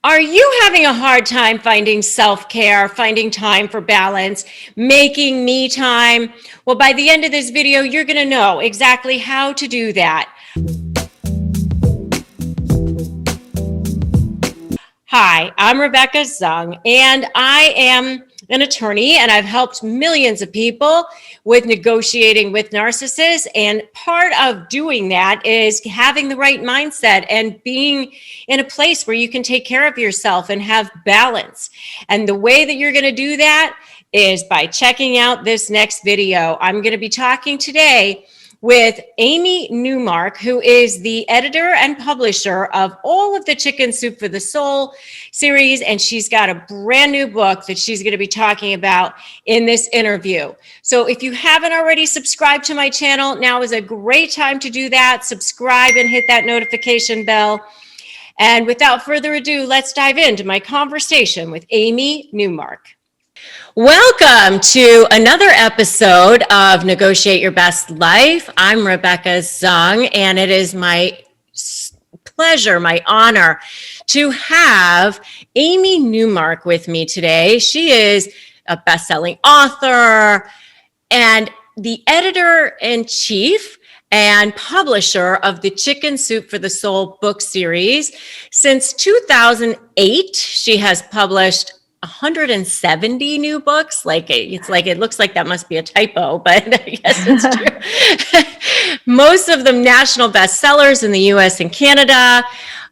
Are you having a hard time finding self-care, finding time for balance, making me time? Well, by the end of this video, you're going to know exactly how to do that. Hi, I'm Rebecca Zung, and I am an attorney, and I've helped millions of people with negotiating with narcissists. And part of doing that is having the right mindset and being in a place where you can take care of yourself and have balance. And the way that you're going to do that is by checking out this next video. I'm going to be talking today with Amy Newmark, who is the editor and publisher of all of the Chicken Soup for the Soul series. And she's got a brand new book that she's going to be talking about in this interview. So if you haven't already subscribed to my channel, now is a great time to do that. Subscribe and hit that notification bell. And without further ado, let's dive into my conversation with Amy Newmark. Welcome to another episode of Negotiate Your Best Life. I'm Rebecca Zung, and it is my pleasure, my honor to have Amy Newmark with me today. She is a best-selling author and the editor-in-chief and publisher of the Chicken Soup for the Soul book series. Since 2008, she has published 170 new books. It looks like that must be a typo, but I guess it's true. Most of them national bestsellers in the US and Canada.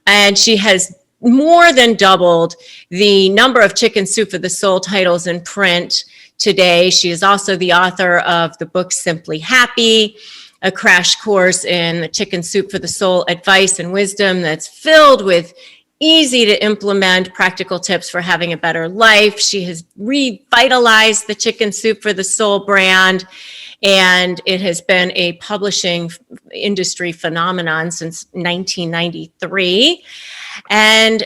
And she has more than doubled the number of Chicken Soup for the Soul titles in print today. She is also the author of the book Simply Happy, a crash course in the Chicken Soup for the Soul advice and wisdom that's filled with easy to implement practical tips for having a better life. She has revitalized the Chicken Soup for the Soul brand, and it has been a publishing industry phenomenon since 1993. And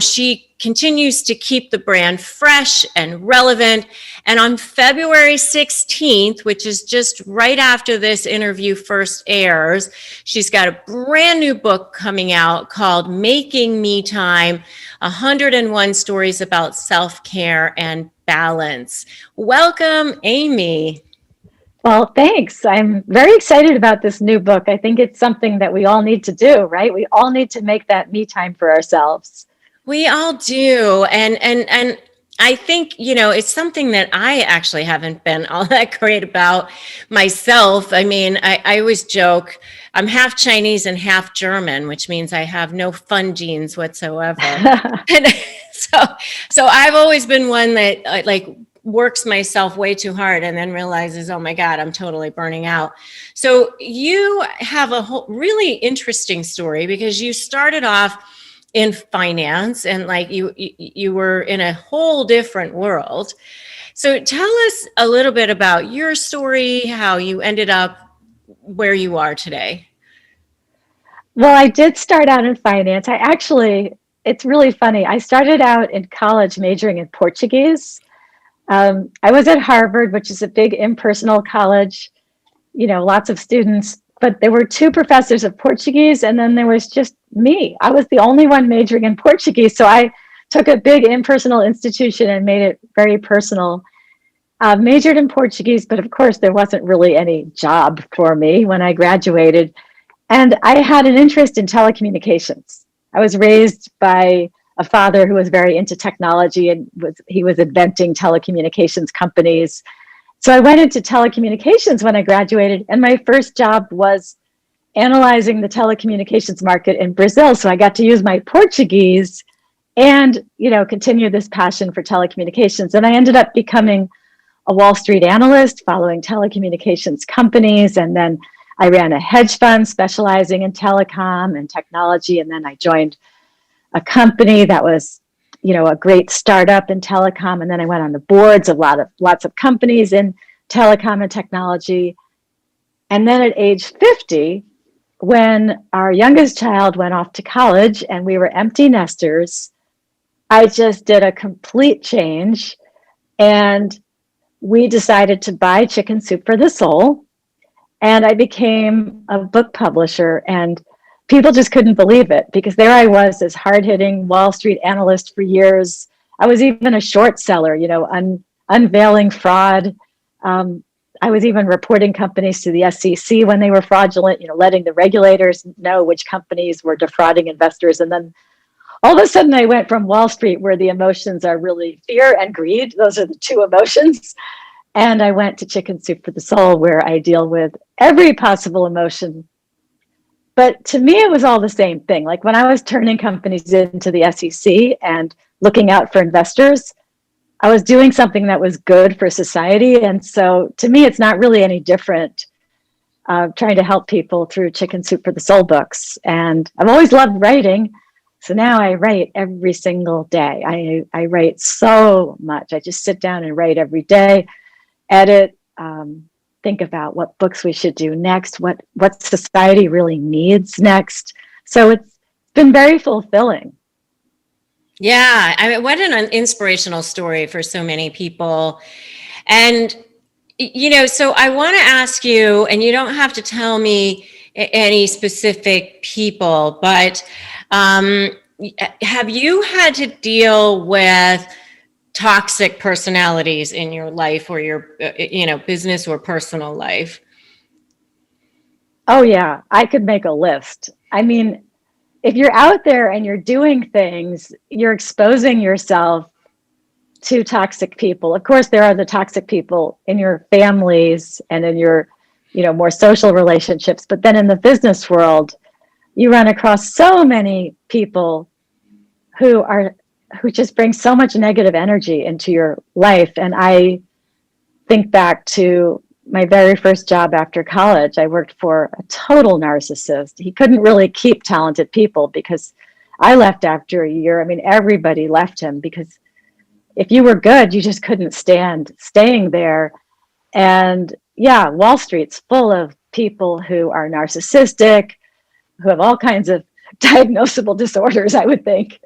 she continues to keep the brand fresh and relevant. And on February 16th, which is just right after this interview first airs, she's got a brand new book coming out called Making Me Time, 101 Stories About Self-Care and Balance. Welcome, Amy. Well, thanks. I'm very excited about this new book. I think it's something that we all need to do, right? We all need to make that me time for ourselves. We all do. And I think, it's something that I actually haven't been all that great about myself. I mean, I always joke, I'm half Chinese and half German, which means I have no fun genes whatsoever. And so I've always been one that works myself way too hard and then realizes, oh my God, I'm totally burning out. So you have a whole really interesting story because you started off in finance and you were in a whole different world. So tell us a little bit about your story, how you ended up where you are today. Well, I did start out in finance. It's really funny. I started out in college majoring in Portuguese. I was at Harvard, which is a big impersonal college, lots of students, but there were two professors of Portuguese, and then there was just me. I was the only one majoring in Portuguese. So I took a big impersonal institution and made it very personal. Majored in Portuguese, but of course there wasn't really any job for me when I graduated. And I had an interest in telecommunications. I was raised by a father who was very into technology and he was inventing telecommunications companies. So I went into telecommunications when I graduated, and my first job was analyzing the telecommunications market in Brazil. So I got to use my Portuguese and, continue this passion for telecommunications. And I ended up becoming a Wall Street analyst, following telecommunications companies. And then I ran a hedge fund specializing in telecom and technology. And then I joined a company that was, a great startup in telecom. And then I went on the boards of lots of companies in telecom and technology. And then at age 50, when our youngest child went off to college and we were empty nesters, I just did a complete change. And we decided to buy Chicken Soup for the Soul. And I became a book publisher. And people just couldn't believe it, because there I was, this hard-hitting Wall Street analyst for years. I was even a short seller, unveiling fraud. I was even reporting companies to the SEC when they were fraudulent, letting the regulators know which companies were defrauding investors. And then all of a sudden I went from Wall Street, where the emotions are really fear and greed. Those are the two emotions. And I went to Chicken Soup for the Soul, where I deal with every possible emotion. But to me, it was all the same thing. Like when I was turning companies into the SEC and looking out for investors, I was doing something that was good for society. And so to me, it's not really any different trying to help people through Chicken Soup for the Soul books. And I've always loved writing. So now I write every single day. I write so much. I just sit down and write every day, edit, think about what books we should do next, what society really needs next. So it's been very fulfilling. Yeah, I mean, what an inspirational story for so many people. And, so I want to ask you, and you don't have to tell me any specific people, but have you had to deal with toxic personalities in your life, or your, business or personal life? Oh, yeah, I could make a list. I mean, if you're out there and you're doing things, you're exposing yourself to toxic people. Of course, there are the toxic people in your families and in your, more social relationships. But then in the business world, you run across so many people who just bring so much negative energy into your life. And I think back to my very first job after college. I worked for a total narcissist. He couldn't really keep talented people, because I left after a year. I mean, everybody left him, because if you were good, you just couldn't stand staying there. And yeah, Wall Street's full of people who are narcissistic, who have all kinds of diagnosable disorders, I would think.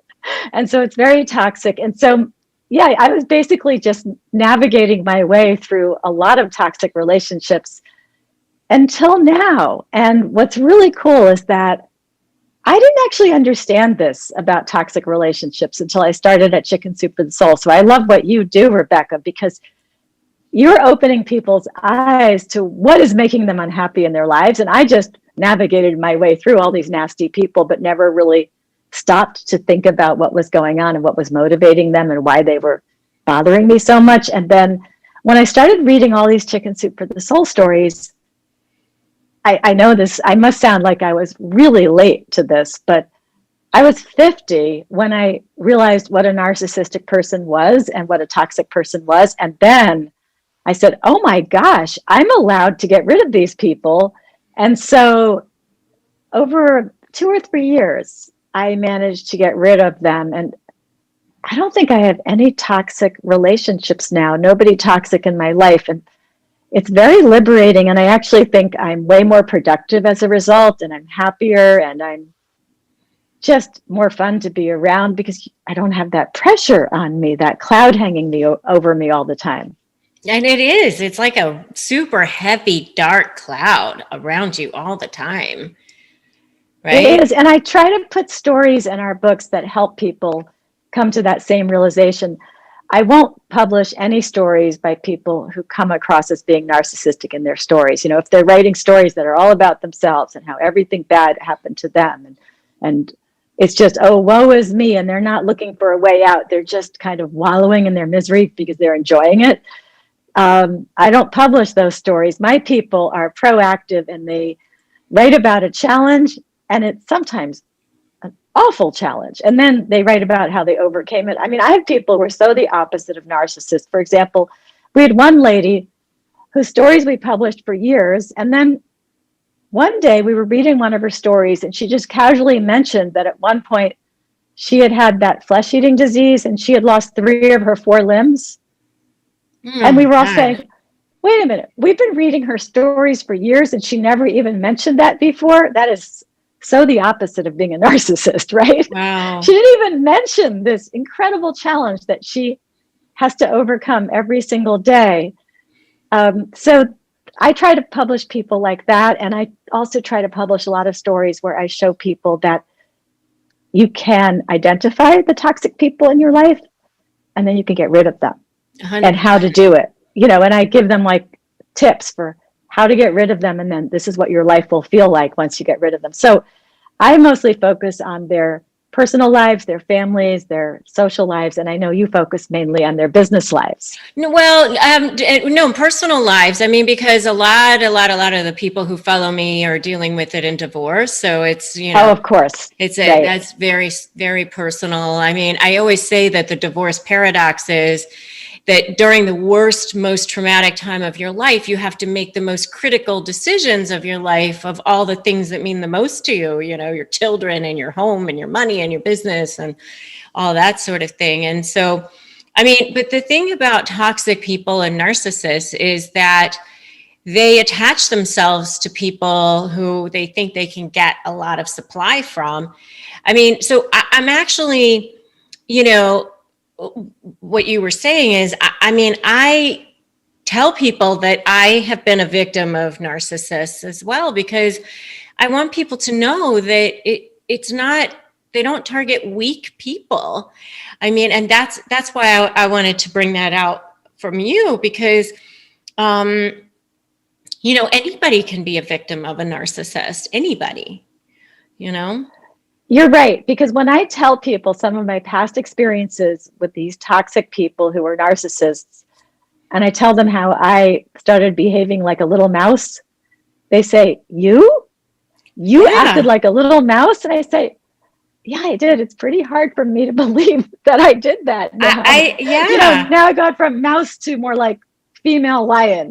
And so it's very toxic. And so, yeah, I was basically just navigating my way through a lot of toxic relationships until now. And what's really cool is that I didn't actually understand this about toxic relationships until I started at Chicken Soup for the Soul. So I love what you do, Rebecca, because you're opening people's eyes to what is making them unhappy in their lives. And I just navigated my way through all these nasty people, but never really stopped to think about what was going on and what was motivating them and why they were bothering me so much. And then when I started reading all these Chicken Soup for the Soul stories, I know this, I must sound like I was really late to this, but I was 50 when I realized what a narcissistic person was and what a toxic person was. And then I said, oh my gosh, I'm allowed to get rid of these people. And so over 2 or 3 years, I managed to get rid of them. And I don't think I have any toxic relationships now, nobody toxic in my life. And it's very liberating. And I actually think I'm way more productive as a result, and I'm happier, and I'm just more fun to be around, because I don't have that pressure on me, that cloud hanging over me all the time. And it's like a super heavy, dark cloud around you all the time. Right? It is. And I try to put stories in our books that help people come to that same realization. I won't publish any stories by people who come across as being narcissistic in their stories. If they're writing stories that are all about themselves and how everything bad happened to them, and it's just, oh, woe is me, and they're not looking for a way out. They're just kind of wallowing in their misery because they're enjoying it. I don't publish those stories. My people are proactive, and they write about a challenge, and it's sometimes an awful challenge. And then they write about how they overcame it. I mean, I have people who are so the opposite of narcissists. For example, we had one lady whose stories we published for years. And then one day we were reading one of her stories, and she just casually mentioned that at one point she had had that flesh-eating disease, and she had lost 3 of her 4 limbs. And we were all saying, wait a minute, we've been reading her stories for years, and she never even mentioned that before. That is so the opposite of being a narcissist, right? Wow. She didn't even mention this incredible challenge that she has to overcome every single day. So I try to publish people like that. And I also try to publish a lot of stories where I show people that you can identify the toxic people in your life and then you can get rid of them and 100%. how to do it. And I give them like tips for how to get rid of them. And then this is what your life will feel like once you get rid of them. So I mostly focus on their personal lives, their families, their social lives, and I know you focus mainly on their business lives. No, well, no, personal lives. I mean, because a lot of the people who follow me are dealing with it in divorce. So it's, Oh, of course. Right. that's very, very personal. I mean, I always say that the divorce paradox is that during the worst, most traumatic time of your life, you have to make the most critical decisions of your life, of all the things that mean the most to you, your children and your home and your money and your business and all that sort of thing. And so, I mean, but the thing about toxic people and narcissists is that they attach themselves to people who they think they can get a lot of supply from. I mean, so I'm actually, what you were saying is, I mean, I tell people that I have been a victim of narcissists as well, because I want people to know that it's not, they don't target weak people. I mean, and that's why I wanted to bring that out from you, because, anybody can be a victim of a narcissist, anybody, You're right, because when I tell people some of my past experiences with these toxic people who are narcissists, and I tell them how I started behaving like a little mouse, they say, You acted like a little mouse? And I say, yeah, I did. It's pretty hard for me to believe that I did that now. Now I got from mouse to more like female lion,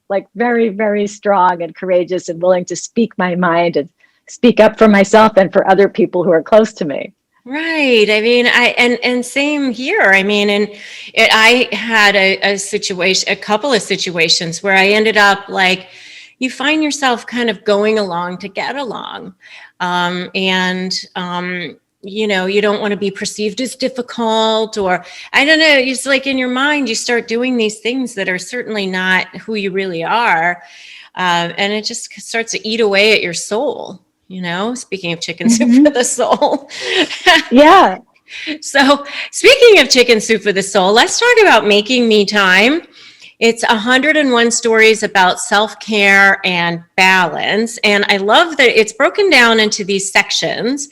like very, very strong and courageous and willing to speak my mind and speak up for myself and for other people who are close to me. Right. I mean, and same here. I mean, I had a situation, a couple of situations where I ended up like, you find yourself kind of going along to get along. You don't want to be perceived as difficult, or I don't know, it's like in your mind, you start doing these things that are certainly not who you really are. And it just starts to eat away at your soul. Speaking of chicken soup for the soul. Yeah. So speaking of chicken soup for the soul, let's talk about making me time. It's 101 stories about self-care and balance. And I love that it's broken down into these sections.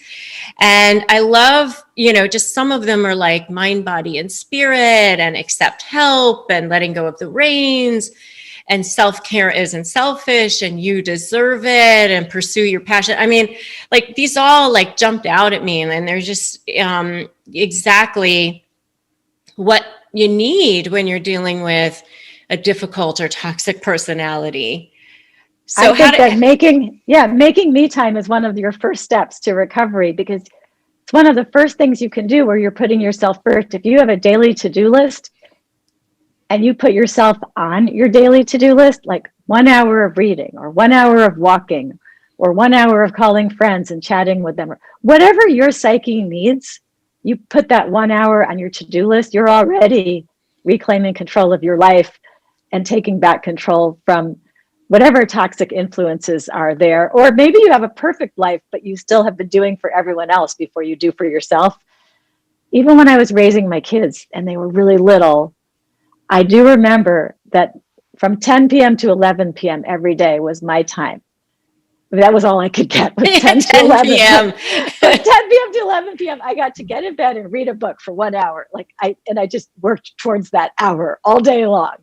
And I love, just some of them are like mind, body, and spirit, and accept help, and letting go of the reins, and self-care isn't selfish, and you deserve it, and pursue your passion. I mean, like these all like jumped out at me, and they're just exactly what you need when you're dealing with a difficult or toxic personality. So I think that making me time is one of your first steps to recovery, because it's one of the first things you can do where you're putting yourself first. If you have a daily to-do list and you put yourself on your daily to-do list, like 1 hour of reading or 1 hour of walking or 1 hour of calling friends and chatting with them, or whatever your psyche needs, you put that 1 hour on your to-do list, you're already reclaiming control of your life and taking back control from whatever toxic influences are there. Or maybe you have a perfect life, but you still have been doing for everyone else before you do for yourself. Even when I was raising my kids and they were really little, I do remember that from 10 p.m. to 11 p.m. every day was my time. That was all I could get, was 10 to 11 p.m. From 10 p.m. to 11 p.m. I got to get in bed and read a book for 1 hour. I just worked towards that hour all day long.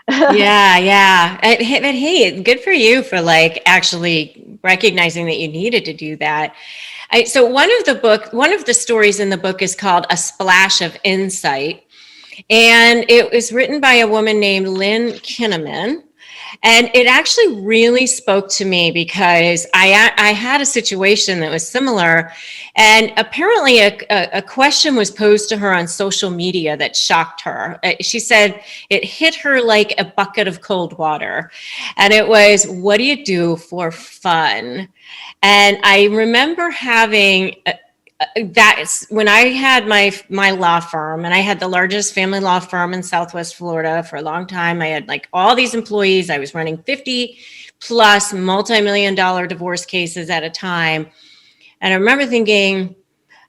Yeah. But hey, good for you for like actually recognizing that you needed to do that. So one of the stories in the book is called A Splash of Insight. And it was written by a woman named Lynn Kinnaman. And it actually really spoke to me because I had a situation that was similar. And apparently a question was posed to her on social media that shocked her. She said it hit her like a bucket of cold water. And it was, what do you do for fun? And I remember having that's when I had my law firm, and I had the largest family law firm in Southwest Florida for a long time. I had like all these employees. I was running 50 plus multi-million dollar divorce cases at a time. And I remember thinking,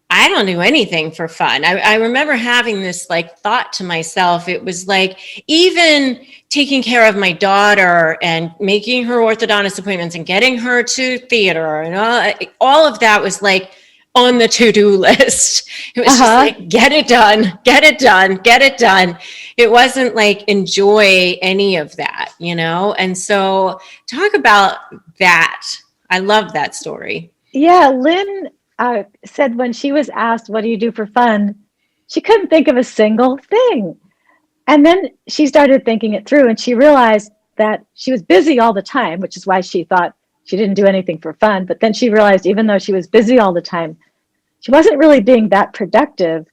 I don't do anything for fun. I remember having this like thought to myself. It was like even taking care of my daughter and making her orthodontist appointments and getting her to theater and all of that was like on the to-do list. It was just like, get it done, get it done, get it done. It wasn't like enjoy any of that, you know? And so talk about that. I love that story. Yeah, Lynn said when she was asked, what do you do for fun? She couldn't think of a single thing. And then she started thinking it through and she realized that she was busy all the time, which is why she thought she didn't do anything for fun. But then she realized even though she was busy all the time, she wasn't really being that productive.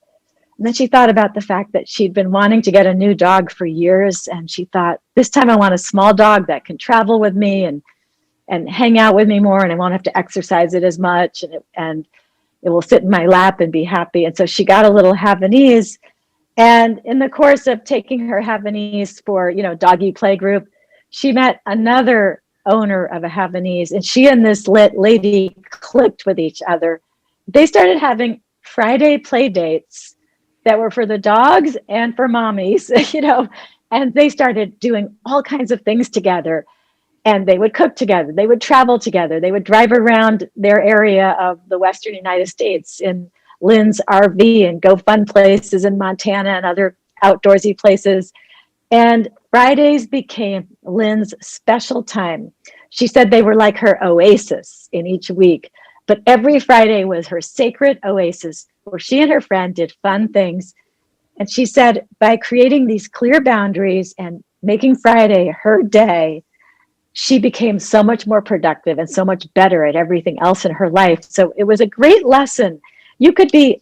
And then she thought about the fact that she'd been wanting to get a new dog for years. And she thought, this time I want a small dog that can travel with me and hang out with me more, and I won't have to exercise it as much, and it will sit in my lap and be happy. And so she got a little Havanese, and in the course of taking her Havanese for, doggy play group, she met another owner of a Havanese, and she and this lady clicked with each other. They started having Friday play dates that were for the dogs and for mommies, and they started doing all kinds of things together. And they would cook together, they would travel together, they would drive around their area of the Western United States in Lynn's RV and go fun places in Montana and other outdoorsy places. And Fridays became Lynn's special time. She said they were like her oasis in each week, but every Friday was her sacred oasis where she and her friend did fun things. And she said by creating these clear boundaries and making Friday her day, she became so much more productive and so much better at everything else in her life. So it was a great lesson. You could be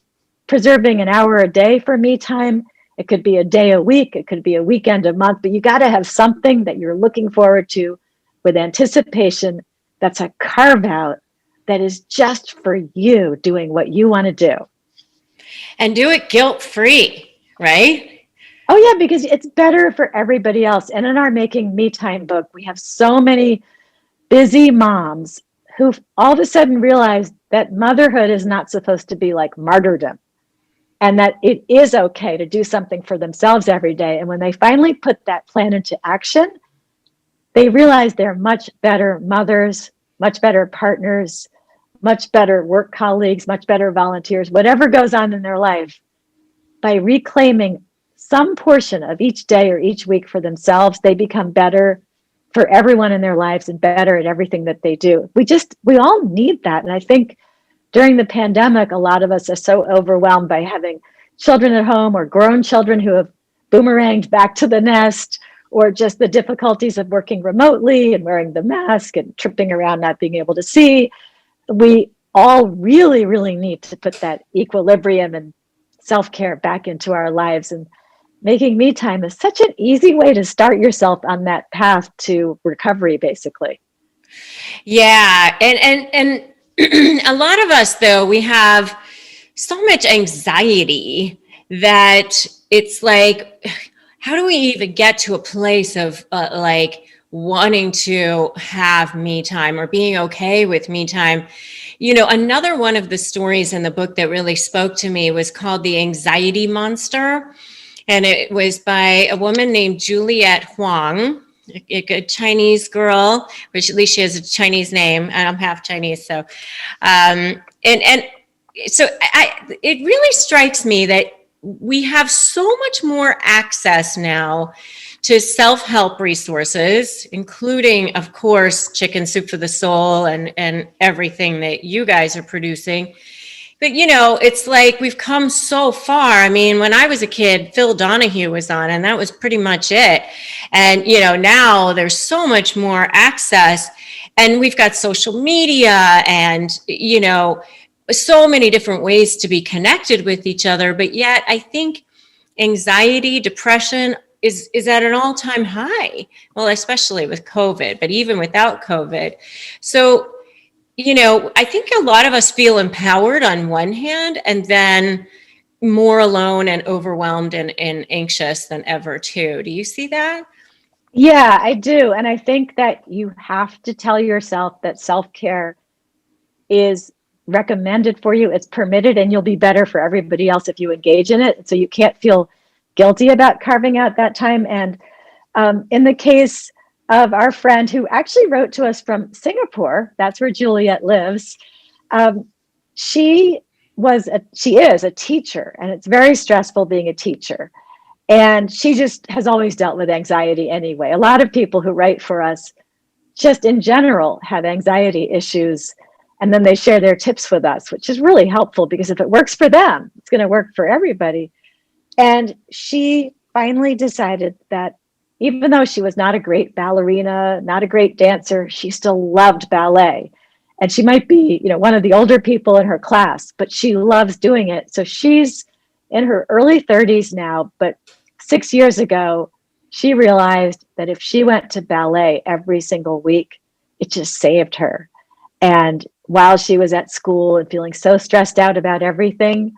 preserving an hour a day for me time. It could be a day a week. It could be a weekend a month, but you got to have something that you're looking forward to with anticipation. That's a carve out that is just for you doing what you want to do. And do it guilt-free, right? Oh, yeah, because it's better for everybody else. And in our Making Me Time book, we have so many busy moms who all of a sudden realize that motherhood is not supposed to be like martyrdom and that it is okay to do something for themselves every day. And when they finally put that plan into action, they realize they're much better mothers, much better partners, much better work colleagues, much better volunteers, whatever goes on in their life. By reclaiming some portion of each day or each week for themselves, they become better for everyone in their lives and better at everything that they do. We all need that. And I think during the pandemic, a lot of us are so overwhelmed by having children at home or grown children who have boomeranged back to the nest, or just the difficulties of working remotely and wearing the mask and tripping around, not being able to see. We all really, really need to put that equilibrium and self-care back into our lives. And Making Me Time is such an easy way to start yourself on that path to recovery, basically. Yeah. And a lot of us, though, we have so much anxiety that it's like, how do we even get to a place of like wanting to have me time or being okay with me time? Another one of the stories in the book that really spoke to me was called The Anxiety Monster. And it was by a woman named Juliet Huang, a Chinese girl, which at least she has a Chinese name, and I'm half Chinese. So, it really strikes me that we have so much more access now to self-help resources, including, of course, Chicken Soup for the Soul and everything that you guys are producing. But, it's like we've come so far. I mean, when I was a kid, Phil Donahue was on, and that was pretty much it. And, now there's so much more access, and we've got social media and, so many different ways to be connected with each other. But yet I think anxiety, depression is at an all-time high. Well, especially with COVID, but even without COVID. So I think a lot of us feel empowered on one hand and then more alone and overwhelmed and anxious than ever too. Do you see that? Yeah, I do. And I think that you have to tell yourself that self-care is recommended for you, it's permitted, and you'll be better for everybody else if you engage in it. So you can't feel guilty about carving out that time. And in the case of our friend who actually wrote to us from Singapore, that's where Juliet lives. Um, she she is a teacher, and it's very stressful being a teacher. And she just has always dealt with anxiety anyway. A lot of people who write for us, just in general, have anxiety issues. And then they share their tips with us, which is really helpful because if it works for them, it's going to work for everybody. And she finally decided that even though she was not a great ballerina, not a great dancer, she still loved ballet. And she might be, one of the older people in her class, but she loves doing it. So she's in her early 30s now, but 6 years ago, she realized that if she went to ballet every single week, it just saved her. And while she was at school and feeling so stressed out about everything,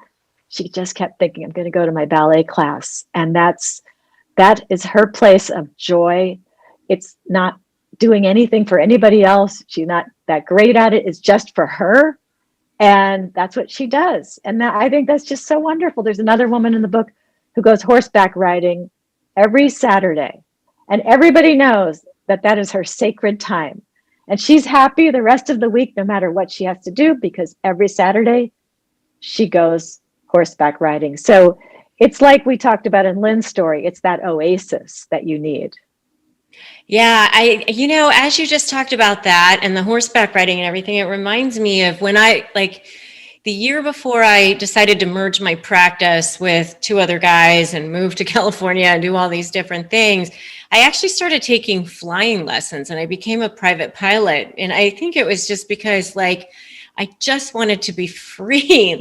she just kept thinking, I'm going to go to my ballet class. And that is her place of joy. It's not doing anything for anybody else. She's not that great at it. It's just for her. And that's what she does. And I think that's just so wonderful. There's another woman in the book who goes horseback riding every Saturday. And everybody knows that that is her sacred time. And she's happy the rest of the week, no matter what she has to do, because every Saturday she goes horseback riding. So it's like we talked about in Lynn's story, it's that oasis that you need. Yeah, as you just talked about that and the horseback riding and everything, it reminds me of when the year before I decided to merge my practice with two other guys and move to California and do all these different things, I actually started taking flying lessons and I became a private pilot. And I think it was just because I just wanted to be free,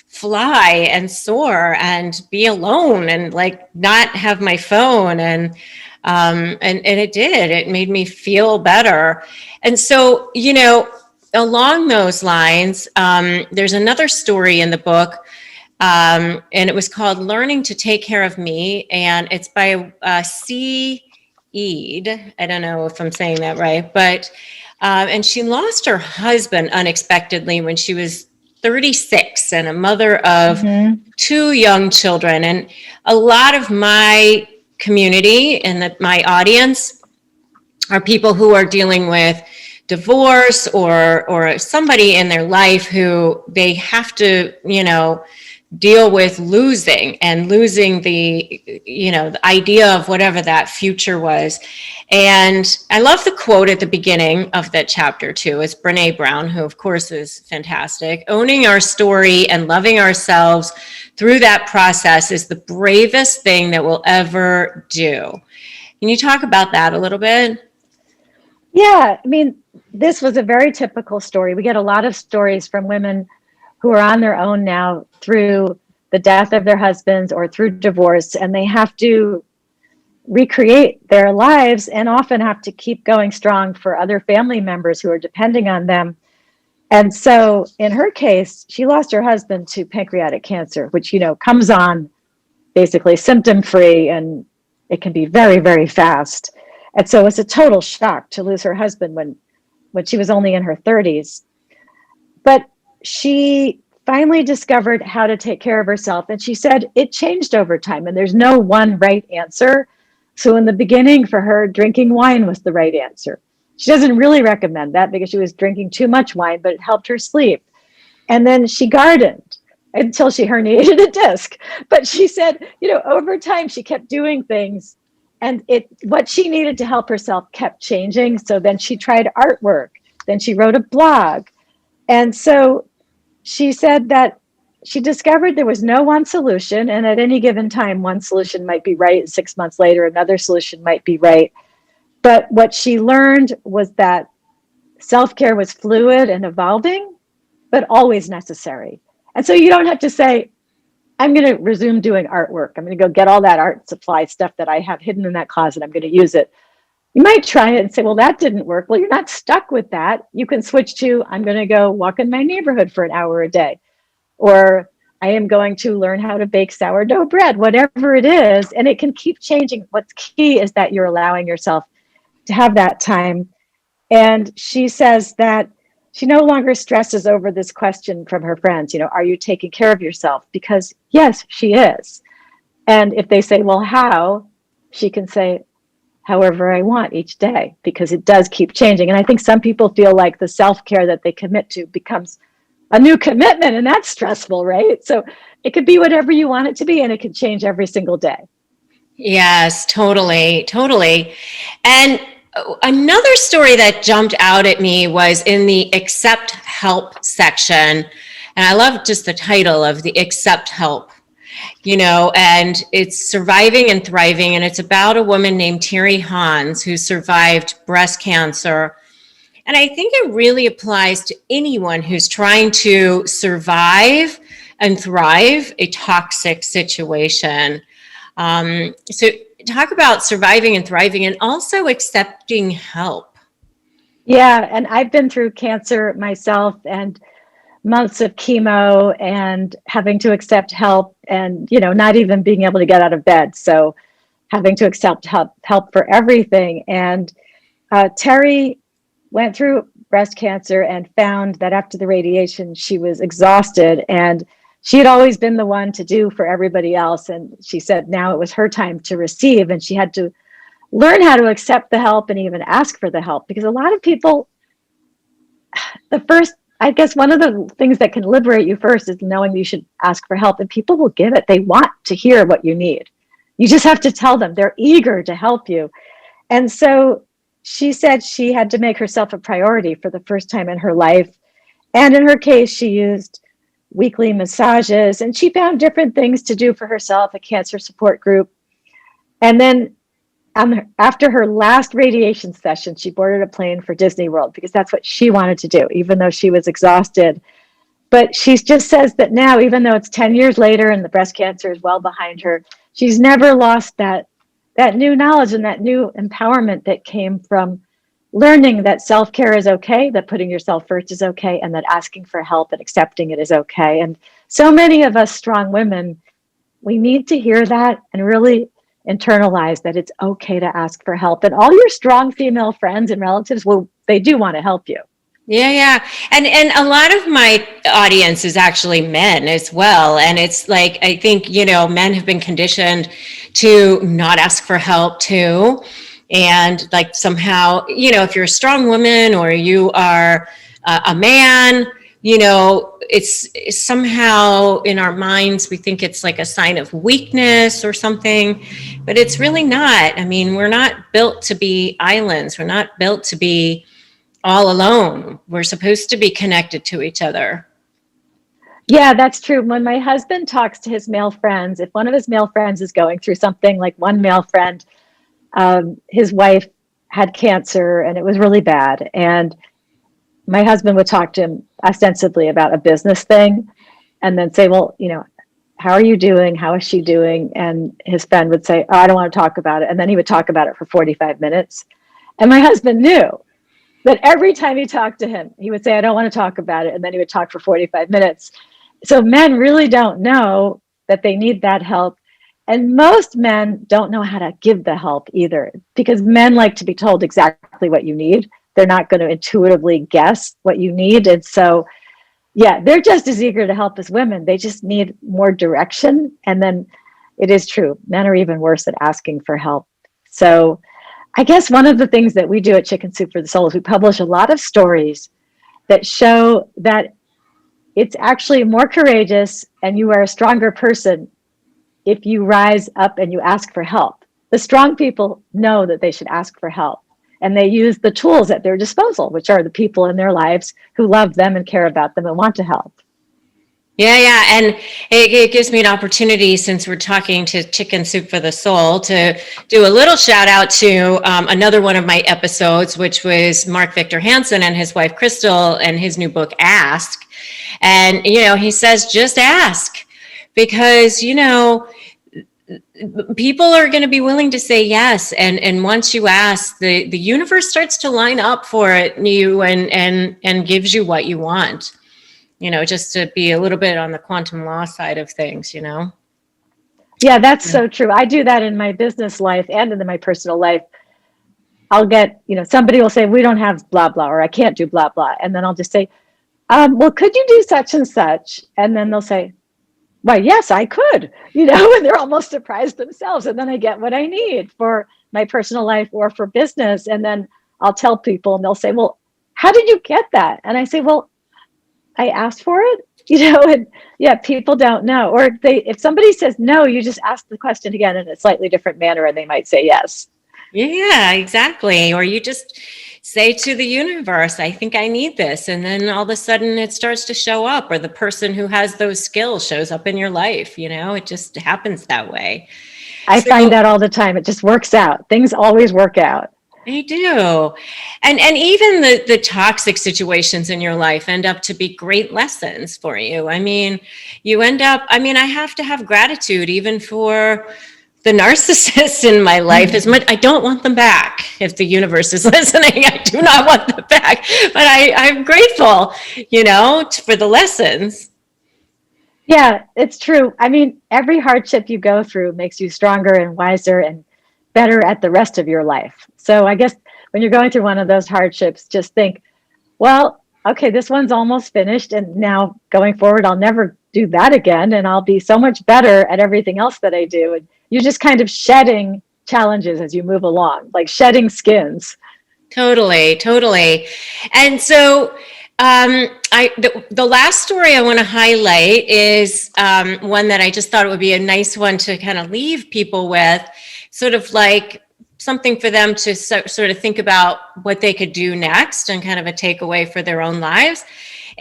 fly and soar and be alone and not have my phone. And it did. It made me feel better. And so, along those lines, there's another story in the book, and it was called Learning to Take Care of Me. And it's by C. Eid. I don't know if I'm saying that right, but and she lost her husband unexpectedly when she was 36 and a mother of two young children. And a lot of my community and my audience are people who are dealing with divorce or somebody in their life who they have to, deal with losing the idea of whatever that future was. And I love the quote at the beginning of that chapter too. It's Brene Brown, who of course is fantastic. Owning our story and loving ourselves through that process is the bravest thing that we'll ever do. Can you talk about that a little bit? Yeah, I mean, this was a very typical story. We get a lot of stories from women who are on their own now through the death of their husbands or through divorce, and they have to recreate their lives and often have to keep going strong for other family members who are depending on them. And so in her case, she lost her husband to pancreatic cancer, which, comes on basically symptom free, and it can be very, very fast. And so it's a total shock to lose her husband when she was only in her 30s. But she finally discovered how to take care of herself. And she said it changed over time, and there's no one right answer. So in the beginning, for her, drinking wine was the right answer. She doesn't really recommend that because she was drinking too much wine, but it helped her sleep. And then she gardened until she herniated a disc. But she said, over time, she kept doing things, and what she needed to help herself kept changing. So then she tried artwork. Then she wrote a blog. And so she said that she discovered there was no one solution. And at any given time, one solution might be right. 6 months later, another solution might be right. But what she learned was that self-care was fluid and evolving, but always necessary. And so you don't have to say, I'm going to resume doing artwork. I'm going to go get all that art supply stuff that I have hidden in that closet. I'm going to use it. You might try it and say, well, that didn't work. Well, you're not stuck with that. You can switch to, I'm going to go walk in my neighborhood for an hour a day, or I am going to learn how to bake sourdough bread, whatever it is. And it can keep changing. What's key is that you're allowing yourself to have that time. And she says that she no longer stresses over this question from her friends, are you taking care of yourself? Because yes, she is. And if they say, well, how? She can say, however I want each day, because it does keep changing. And I think some people feel like the self-care that they commit to becomes a new commitment, and that's stressful, right? So it could be whatever you want it to be, and it could change every single day. Yes, totally, totally. And another story that jumped out at me was in the accept help section. And I love just the title of the accept help, and it's surviving and thriving. And it's about a woman named Terry Hans who survived breast cancer. And I think it really applies to anyone who's trying to survive and thrive a toxic situation. So talk about surviving and thriving and also accepting help. Yeah, and I've been through cancer myself and months of chemo and having to accept help and, not even being able to get out of bed. So having to accept help for everything. And Terry went through breast cancer and found that after the radiation, she was exhausted, and she had always been the one to do for everybody else. And she said now it was her time to receive, and she had to learn how to accept the help and even ask for the help, because a lot of people, I guess one of the things that can liberate you first is knowing you should ask for help, and people will give it. They want to hear what you need. You just have to tell them. They're eager to help you. And so she said she had to make herself a priority for the first time in her life. And in her case, she used weekly massages, and she found different things to do for herself, a cancer support group. And then after her last radiation session, she boarded a plane for Disney World, because that's what she wanted to do, even though she was exhausted. But she just says that now, even though it's 10 years later and the breast cancer is well behind her, she's never lost that new knowledge and that new empowerment that came from learning that self-care is okay, that putting yourself first is okay, and that asking for help and accepting it is okay. And so many of us strong women, we need to hear that and really internalize that it's okay to ask for help. And all your strong female friends and relatives, well, they do want to help you. Yeah. And a lot of my audience is actually men as well. And it's like, I think, men have been conditioned to not ask for help too. And like somehow, if you're a strong woman or you are a man, it's somehow in our minds, we think it's like a sign of weakness or something, but it's really not. I mean, we're not built to be islands. We're not built to be all alone. We're supposed to be connected to each other. Yeah, that's true. When my husband talks to his male friends, if one of his male friends is going through something, like one male friend, his wife had cancer and it was really bad. And my husband would talk to him ostensibly about a business thing and then say, well, how are you doing? How is she doing? And his friend would say, oh, I don't want to talk about it. And then he would talk about it for 45 minutes. And my husband knew that every time he talked to him, he would say, I don't want to talk about it. And then he would talk for 45 minutes. So men really don't know that they need that help. And most men don't know how to give the help either, because men like to be told exactly what you need. They're not going to intuitively guess what you need. And so, yeah, they're just as eager to help as women. They just need more direction. And then it is true, men are even worse at asking for help. So I guess one of the things that we do at Chicken Soup for the Soul is we publish a lot of stories that show that it's actually more courageous and you are a stronger person if you rise up and you ask for help. The strong people know that they should ask for help, and they use the tools at their disposal, which are the people in their lives who love them and care about them and want to help. Yeah. And it gives me an opportunity, since we're talking to Chicken Soup for the Soul, to do a little shout out to another one of my episodes, which was Mark Victor Hansen and his wife, Crystal, and his new book, Ask. And, he says, just ask, because, people are going to be willing to say yes. And once you ask, the universe starts to line up for you and gives you what you want, just to be a little bit on the quantum law side of things, Yeah, that's so true. I do that in my business life and in my personal life. I'll get, somebody will say, we don't have blah, blah, or I can't do blah, blah. And then I'll just say, well, could you do such and such? And then they'll say, why, yes, I could, and they're almost surprised themselves. And then I get what I need for my personal life or for business. And then I'll tell people and they'll say, well, how did you get that? And I say, well, I asked for it, and yeah, people don't know. Or if somebody says no, you just ask the question again in a slightly different manner and they might say yes. Yeah, exactly. Or you just say to the universe, I think I need this. And then all of a sudden it starts to show up, or the person who has those skills shows up in your life. It just happens that way. I find that all the time. It just works out. Things always work out. They do. And even the toxic situations in your life end up to be great lessons for you. I mean, I have to have gratitude even for the narcissists in my life. As much I don't want them back. If the universe is listening, I do not want them back. But I'm grateful, for the lessons. Yeah, it's true. I mean, every hardship you go through makes you stronger and wiser and better at the rest of your life. So I guess when you're going through one of those hardships, just think, well, okay, this one's almost finished. And now going forward, I'll never do that again. And I'll be so much better at everything else that I do. And you're just kind of shedding challenges as you move along, like shedding skins. Totally. And so the last story I want to highlight is one that I just thought it would be a nice one to kind of leave people with, sort of like something for them to sort of think about what they could do next and kind of a takeaway for their own lives.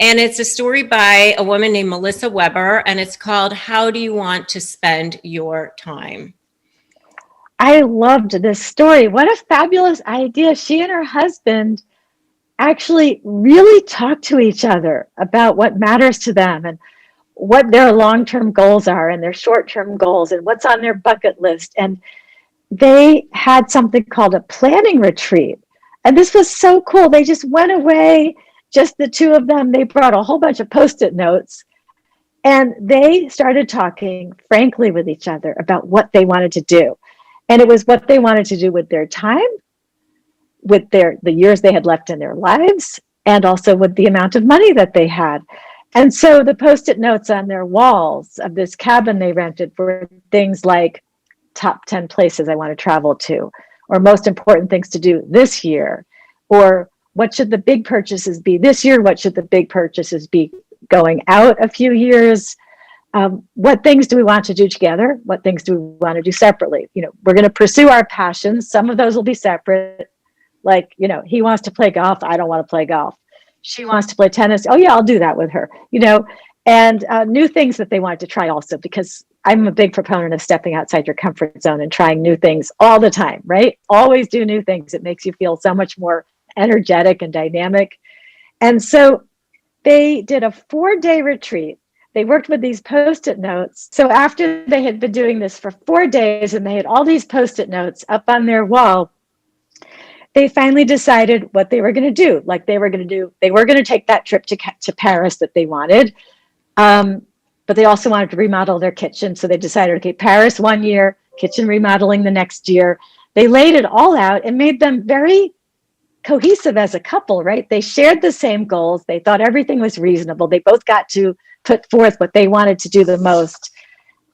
And it's a story by a woman named Melissa Weber, and it's called How Do You Want to Spend Your Time? I loved this story. What a fabulous idea. She and her husband actually really talk to each other about what matters to them and what their long-term goals are and their short-term goals and what's on their bucket list. And they had something called a planning retreat. And this was so cool. They just went away, just the two of them. They brought a whole bunch of Post-it notes and they started talking frankly with each other about what they wanted to do. And it was what they wanted to do with their time, with the years they had left in their lives, and also with the amount of money that they had. And so the Post-it notes on their walls of this cabin they rented were things like top 10 places I want to travel to, or most important things to do this year, or what should the big purchases be this year? What should the big purchases be going out a few years? What things do we want to do together? What things do we want to do separately? We're going to pursue our passions. Some of those will be separate. Like, he wants to play golf. I don't want to play golf. She wants to play tennis. Oh yeah, I'll do that with her, and new things that they wanted to try also, because I'm a big proponent of stepping outside your comfort zone and trying new things all the time, right? Always do new things. It makes you feel so much more energetic and dynamic. And so they did a 4-day retreat. They worked with these Post-it notes. So after they had been doing this for 4 days and they had all these Post-it notes up on their wall, they finally decided what they were going to do. Like they were going to take that trip to Paris that they wanted. But they also wanted to remodel their kitchen. So they decided, okay, Paris 1 year, kitchen remodeling the next year. They laid it all out and made them very cohesive as a couple, right? They shared the same goals. They thought everything was reasonable. They both got to put forth what they wanted to do the most.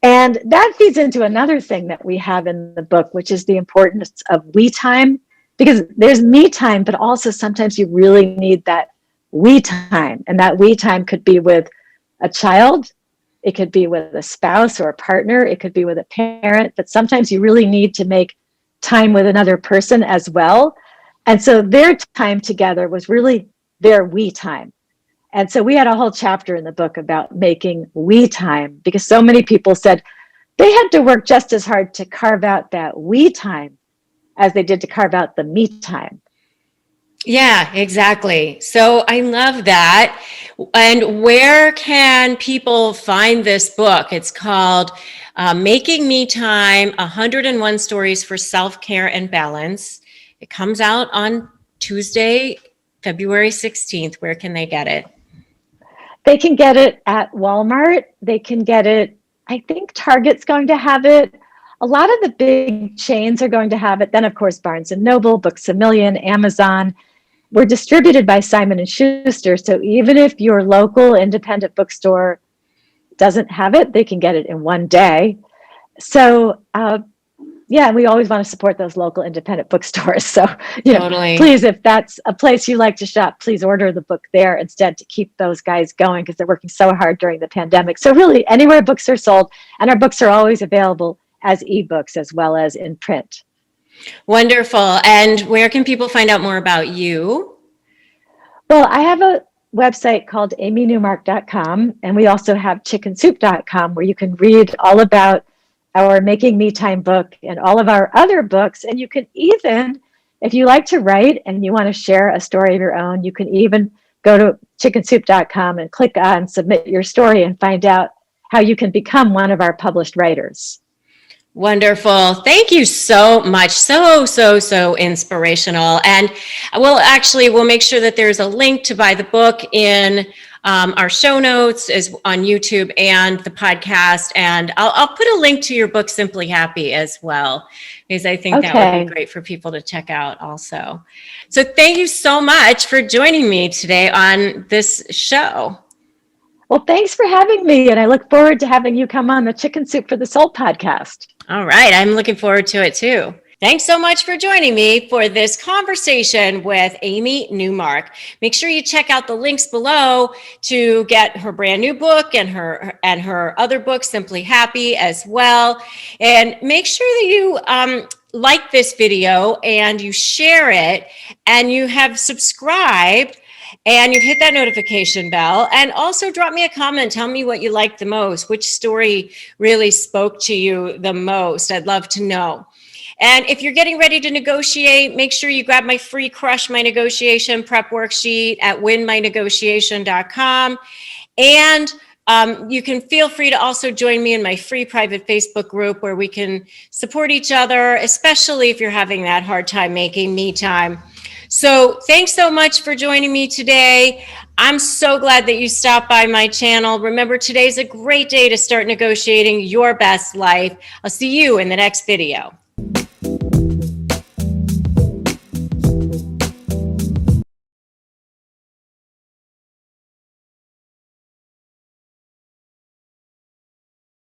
And that feeds into another thing that we have in the book, which is the importance of we time, because there's me time, but also sometimes you really need that we time. And that we time could be with a child. It could be with a spouse or a partner. It could be with a parent, but sometimes you really need to make time with another person as well. And so their time together was really their we time. And so we had a whole chapter in the book about making we time, because so many people said they had to work just as hard to carve out that we time as they did to carve out the me time. Yeah, exactly. So I love that. And where can people find this book? It's called Making Me Time, 101 Stories for Self-Care and Balance. It comes out on Tuesday, February 16th. Where can they get it? They can get it at Walmart. They can get it, I think Target's going to have it. A lot of the big chains are going to have it. Then, of course, Barnes & Noble, Books A Million, Amazon. We're distributed by Simon & Schuster. So even if your local independent bookstore doesn't have it, they can get it in one day. So, yeah, we always want to support those local independent bookstores. So, Totally. please, if that's a place you like to shop, please order the book there instead to keep those guys going because they're working so hard during the pandemic. So really, anywhere books are sold, and our books are always available as ebooks as well as in print. Wonderful. And where can people find out more about you? Well, I have a website called amynewmark.com, and we also have chickensoup.com where you can read all about our Making Me Time book and all of our other books. And you can even, if you like to write and you want to share a story of your own, you can even go to chickensoup.com and click on Submit Your Story and find out how you can become one of our published writers. Wonderful. Thank you so much. So inspirational. And we'll make sure that there's a link to buy the book in our show notes is on YouTube and the podcast. And I'll put a link to your book, Simply Happy, as well, because I think that would be great for people to check out also. So thank you so much for joining me today on this show. Well, thanks for having me. And I look forward to having you come on the Chicken Soup for the Soul podcast. All right. I'm looking forward to it too. Thanks so much for joining me for this conversation with Amy Newmark. Make sure you check out the links below to get her brand new book and her other book, Simply Happy, as well. And make sure that you like this video and you share it and you have subscribed and you've hit that notification bell, and also drop me a comment. Tell me what you liked the most, which story really spoke to you the most. I'd love to know. And if you're getting ready to negotiate, make sure you grab my free Crush My Negotiation prep worksheet at winmynegotiation.com. And you can feel free to also join me in my free private Facebook group where we can support each other, especially if you're having that hard time making me time. So thanks so much for joining me today. I'm so glad that you stopped by my channel. Remember, today's a great day to start negotiating your best life. I'll see you in the next video.